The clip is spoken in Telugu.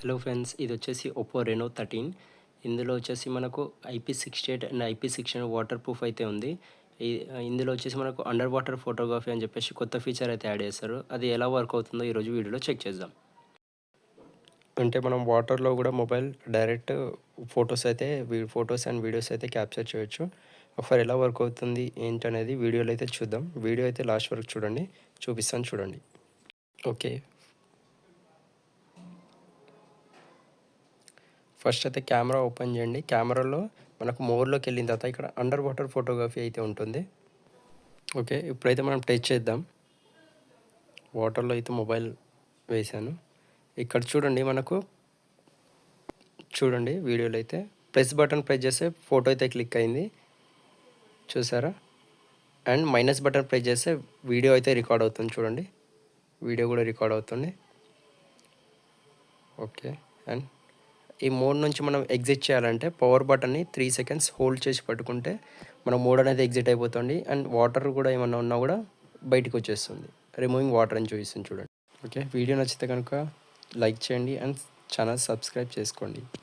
హలో ఫ్రెండ్స్, ఇది వచ్చేసి ఒప్పో రెనో 13. ఇందులో వచ్చేసి మనకు IP68 and IP69 water proof అయితే ఉంది. ఇందులో వచ్చేసి మనకు అండర్ వాటర్ ఫోటోగ్రఫీ అని చెప్పేసి కొత్త ఫీచర్ అయితే యాడ్ చేస్తారు. అది ఎలా వర్క్ అవుతుందో ఈరోజు వీడియోలో చెక్ చేద్దాం. అంటే మనం వాటర్లో కూడా mobile direct photos and videos అయితే క్యాప్చర్ చేయొచ్చు. ఒకసారి ఎలా వర్క్ అవుతుంది ఏంటనేది వీడియోలో అయితే చూద్దాం. వీడియో అయితే లాస్ట్ వరకు చూడండి, చూపిస్తాను చూడండి. ఓకే, ఫస్ట్ అయితే కెమెరా ఓపెన్ చేయండి. కెమెరాలో మనకు మోర్లోకి వెళ్ళిన తర్వాత ఇక్కడ అండర్ వాటర్ ఫోటోగ్రఫీ అయితే ఉంటుంది. ఓకే, ఇప్పుడైతే మనం టచ్ చేద్దాం. వాటర్లో అయితే మొబైల్ వేశాను. ఇక్కడ చూడండి వీడియోలో అయితే ప్రెస్ బటన్ ప్రెస్ చేస్తే ఫోటో అయితే క్లిక్ అయింది, చూసారా? అండ్ మైనస్ బటన్ ప్రెస్ చేస్తే వీడియో అయితే రికార్డ్ అవుతుంది. చూడండి, వీడియో కూడా రికార్డ్ అవుతుంది. ఓకే, అండ్ ఈ మోడ్ నుంచి మనం ఎగ్జిట్ చేయాలంటే పవర్ బటన్ని 3 సెకండ్స్ హోల్డ్ చేసి పట్టుకుంటే మన మోడ్ అనేది ఎగ్జిట్ అయిపోతుంది. అండ్ వాటర్ కూడా ఏమన్నా ఉన్నా కూడా బయటకు వచ్చేస్తుంది. రిమూవింగ్ వాటర్ అని చూపిస్తుంది చూడండి. ఓకే, వీడియో నచ్చితే కనుక లైక్ చేయండి అండ్ ఛానల్ సబ్స్క్రైబ్ చేసుకోండి.